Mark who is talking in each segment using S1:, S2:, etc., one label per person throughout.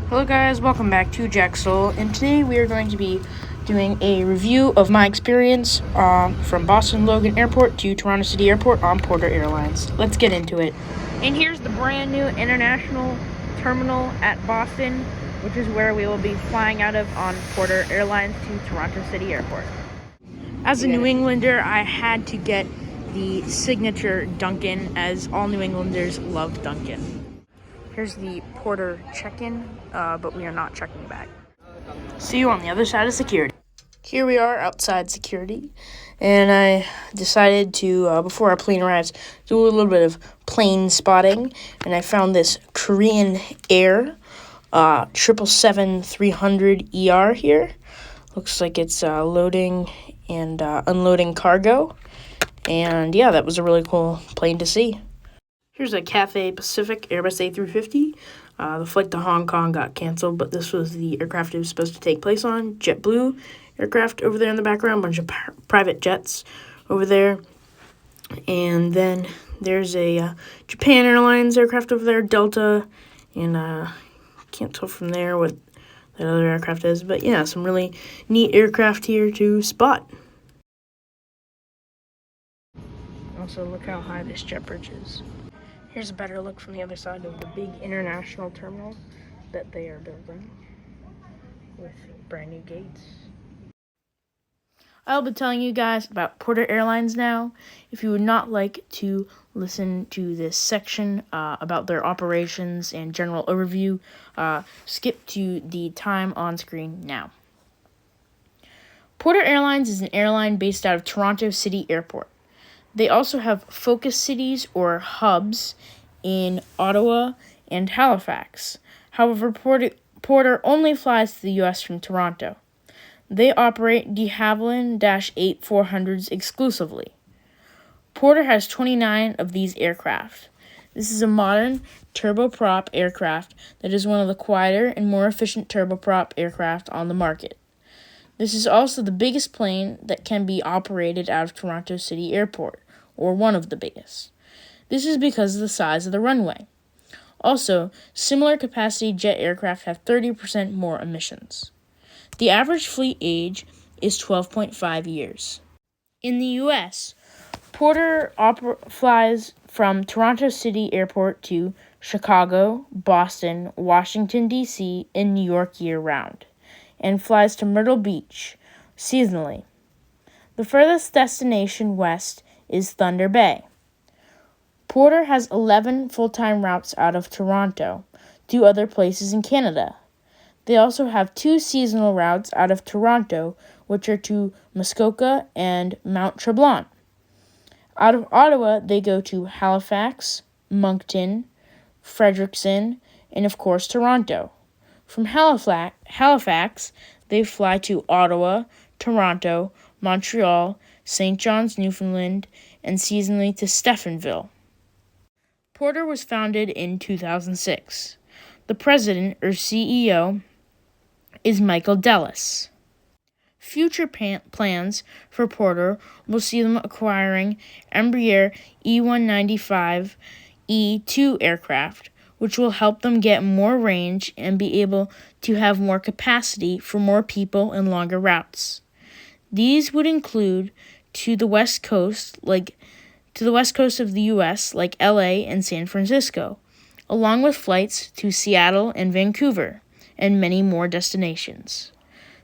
S1: Hello guys, welcome back to Jaxel, and today we are going to be doing a review of my experience from Boston Logan Airport to Toronto City Airport on Porter Airlines. Let's get into it. And here's the brand new international terminal at Boston, which is where we will be flying out of on Porter Airlines to Toronto City Airport. As a New Englander, I had to get the signature Dunkin', as all New Englanders love Dunkin'. Here's the Porter check-in, but we are not checking back. See you on the other side of security. Here we are outside security, and I decided to, before our plane arrives, do a little bit of plane spotting, and I found this Korean Air 777-300ER here. Looks like it's loading and unloading cargo, and yeah, that was a really cool plane to see. Here's a Cathay Pacific Airbus A350. The flight to Hong Kong got canceled, but this was the aircraft it was supposed to take place on. JetBlue aircraft over there in the background, bunch of private jets over there. And then there's a Japan Airlines aircraft over there, Delta, and can't tell from there what that other aircraft is. But yeah, some really neat aircraft here to spot. Also, look how high this jet bridge is. Here's a better look from the other side of the big international terminal that they are building with brand new gates. I'll be telling you guys about Porter Airlines now. If you would not like to listen to this section about their operations and general overview, skip to the time on screen now. Porter Airlines is an airline based out of Toronto City Airport. They also have focus cities or hubs in Ottawa and Halifax. However, Porter only flies to the U.S. from Toronto. They operate de Havilland -8 400s exclusively. Porter has 29 of these aircraft. This is a modern turboprop aircraft that is one of the quieter and more efficient turboprop aircraft on the market. This is also the biggest plane that can be operated out of Toronto City Airport, or one of the biggest. This is because of the size of the runway. Also, similar capacity jet aircraft have 30% more emissions. The average fleet age is 12.5 years. In the U.S., Porter flies from Toronto City Airport to Chicago, Boston, Washington, D.C., and New York year-round, and flies to Myrtle Beach seasonally. The furthest destination west is Thunder Bay. Porter has 11 full-time routes out of Toronto to other places in Canada. They also have 2 seasonal routes out of Toronto, which are to Muskoka and Mount Tremblant. Out of Ottawa, they go to Halifax, Moncton, Fredericton, and of course Toronto. From Halifax, they fly to Ottawa, Toronto, Montreal, St. John's, Newfoundland, and seasonally to Stephenville. Porter was founded in 2006. The president, or CEO, is Michael Dellis. Future plans for Porter will see them acquiring Embraer E195-E2 aircraft, which will help them get more range and be able to have more capacity for more people and longer routes. These would include to the west coast of the U.S., like LA and San Francisco, along with flights to Seattle and Vancouver, and many more destinations.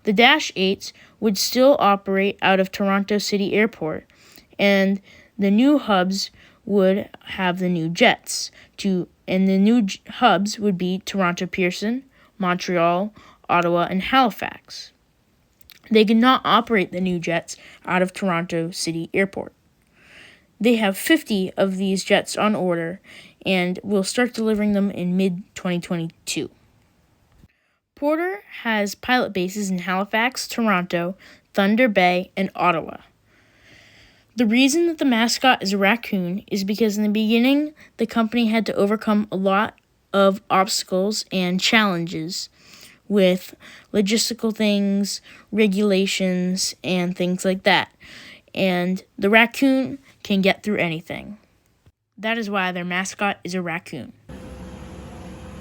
S1: The Dash 8s would still operate out of Toronto City Airport, and the new hubs would have the new jets, and the new hubs would be Toronto Pearson, Montreal, Ottawa, and Halifax. They could not operate the new jets out of Toronto City Airport. They have 50 of these jets on order and will start delivering them in mid-2022. Porter has pilot bases in Halifax, Toronto, Thunder Bay, and Ottawa. The reason that the mascot is a raccoon is because in the beginning, the company had to overcome a lot of obstacles and challenges with logistical things, regulations, and things like that. And the raccoon can get through anything. That is why their mascot is a raccoon.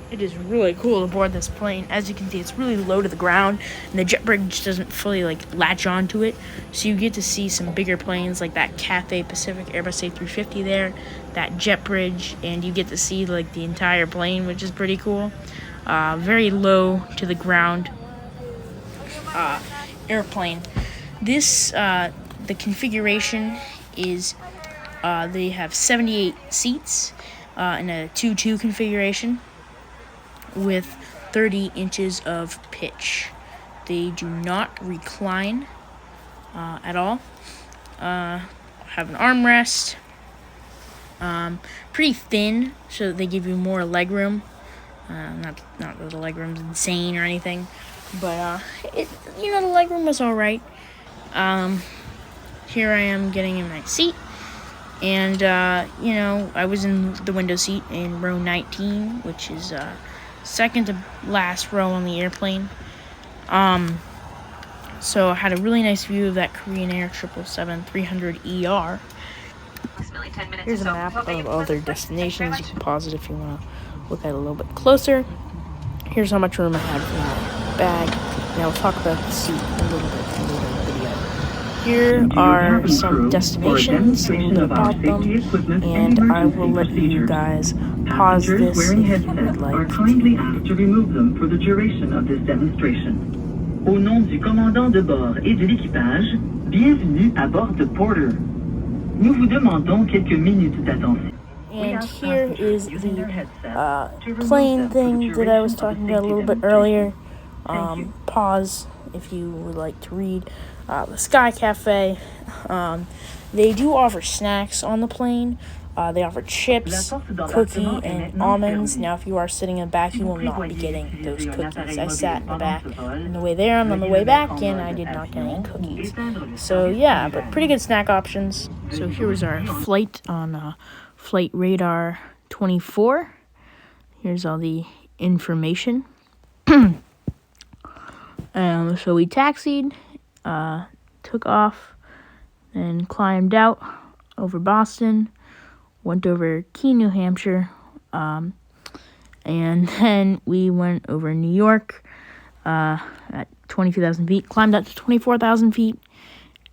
S1: It is really cool to board this plane. As you can see, it's really low to the ground, and the jet bridge doesn't fully latch onto it. So you get to see some bigger planes like that Cathay Pacific Airbus A350 there, that jet bridge, and you get to see the entire plane, which is pretty cool. Very low to the ground airplane. This the configuration is they have 78 seats in a 2-2 configuration, with 30 inches of pitch. They do not recline at all. Have an armrest. Pretty thin, so that they give you more leg room. Not that the leg room's insane or anything, but the leg room was all right. Here I am getting in my seat. And, I was in the window seat in row 19, which is second to last row on the airplane. So I had a really nice view of that Korean Air 777-300ER. Here's a map of all their destinations. You can pause it if you want to look at it a little bit closer. Here's how much room I had for my bag. Now we'll talk about the seat a little bit later in the video. Here are some destinations, a little bit about them, and I will let you guys pause this if you would like.
S2: Kindly asked to remove them for the duration of this demonstration. Au nom du commandant de bord et de l'équipage, bienvenue à bord de Porter. Nous vous demandons quelques minutes d'attention.
S1: And here is the plane thing that I was talking about a little bit earlier. Pause if you would like to read. The Sky Cafe. They do offer snacks on the plane. They offer chips, cookie, and almonds. Now, if you are sitting in the back, you will not be getting those cookies. I sat in the back on the way there and on the way back, and I did not get any cookies. So, yeah, but pretty good snack options. So, here was our flight on Flight Radar 24. Here's all the information. So, we taxied, took off, and climbed out over Boston. Went over Keene, New Hampshire, and then we went over New York at 22,000 feet, climbed up to 24,000 feet,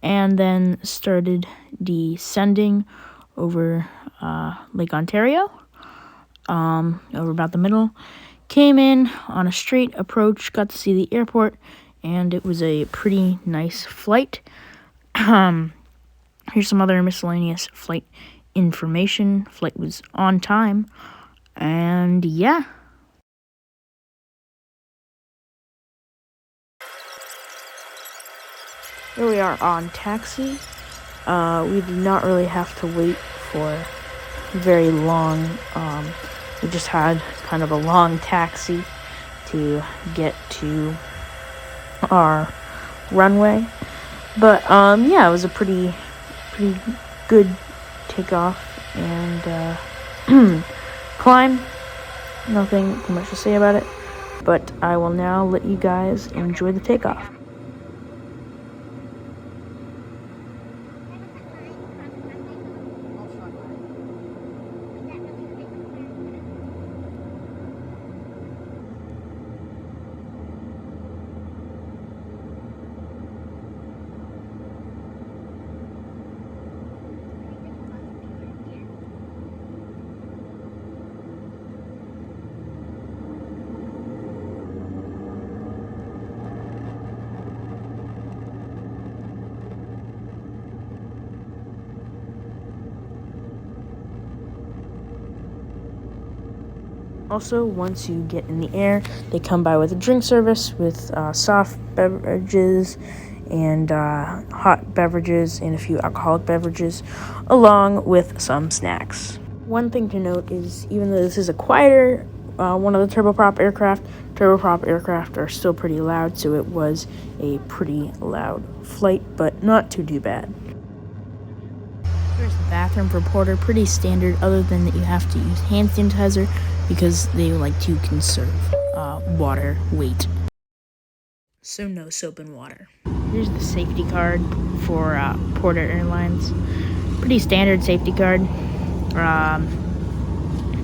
S1: and then started descending over Lake Ontario, over about the middle. Came in on a straight approach, got to see the airport, and it was a pretty nice flight. Here's some other miscellaneous flight information. Flight was on time, and yeah. Here we are on taxi. We did not really have to wait for very long. We just had kind of a long taxi to get to our runway. But yeah, it was a pretty good takeoff and climb. Nothing too much to say about it, but I will now let you guys enjoy the takeoff. Also, once you get in the air, they come by with a drink service with soft beverages and hot beverages and a few alcoholic beverages, along with some snacks. One thing to note is, even though this is a quieter one of the turboprop aircraft are still pretty loud, so it was a pretty loud flight, but not too bad. Here's the bathroom for Porter, pretty standard, other than that you have to use hand sanitizer because they like to conserve water weight. So no soap and water. Here's the safety card for Porter Airlines. Pretty standard safety card.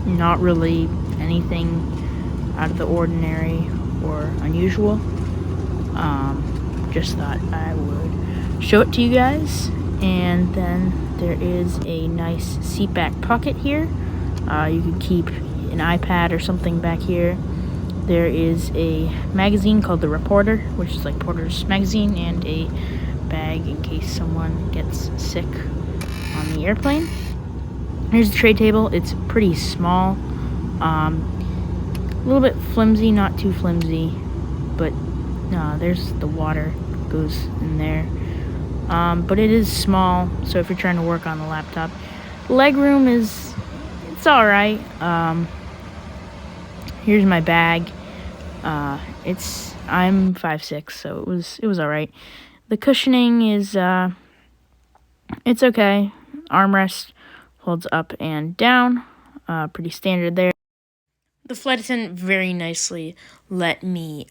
S1: Not really anything out of the ordinary or unusual. Just thought I would show it to you guys. And then there is a nice seat back pocket here. You can keep an iPad or something back here. There is a magazine called The Reporter, which is like Porter's magazine, and a bag in case someone gets sick on the airplane. Here's the tray table. It's pretty small. A little bit flimsy, not too flimsy, but there's the water goes in there. But it is small, so if you're trying to work on the laptop, leg room it's all right. Here's my bag. I'm 5'6", so it was all right. The cushioning is it's okay. Armrest holds up and down. Pretty standard there. The flight attendant very nicely let me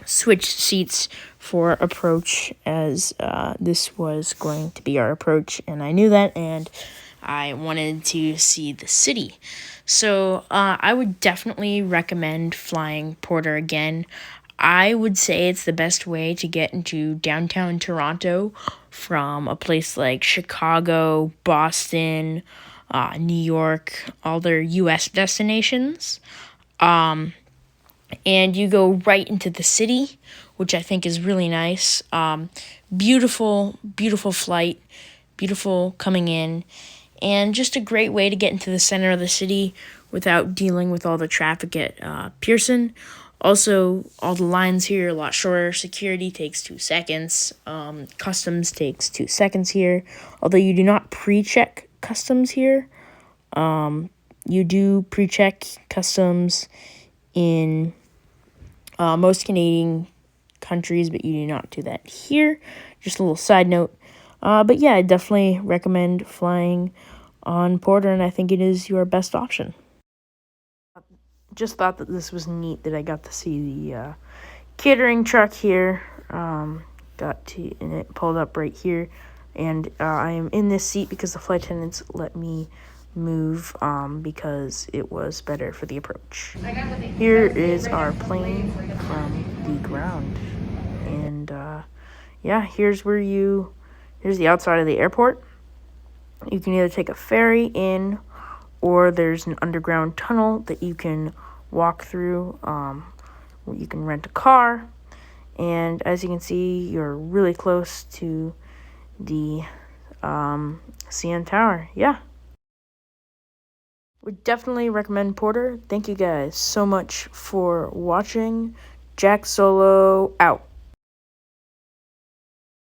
S1: switch seats for approach, as this was going to be our approach, and I knew that, and I wanted to see the city. So I would definitely recommend flying Porter again. I would say it's the best way to get into downtown Toronto from a place like Chicago, Boston, New York, all their U.S. destinations. And you go right into the city, which I think is really nice. Beautiful, beautiful flight, beautiful coming in, and just a great way to get into the center of the city without dealing with all the traffic at Pearson. Also, all the lines here are a lot shorter. Security takes 2 seconds. Customs takes 2 seconds here. Although you do not pre-check customs here. You do pre-check customs in most Canadian countries, but you do not do that here. Just a little side note. But yeah, I definitely recommend flying on Porter, and I think it is your best option. Just thought that this was neat that I got to see the catering truck here. And it pulled up right here, and I am in this seat because the flight attendants let me move because it was better for the approach. Here is our plane from the ground, and yeah, here's the outside of the airport. You can either take a ferry in, or there's an underground tunnel that you can walk through. You can rent a car, and as you can see, you're really close to the CN Tower. Yeah. Would definitely recommend Porter. Thank you guys so much for watching. Jack Solo out.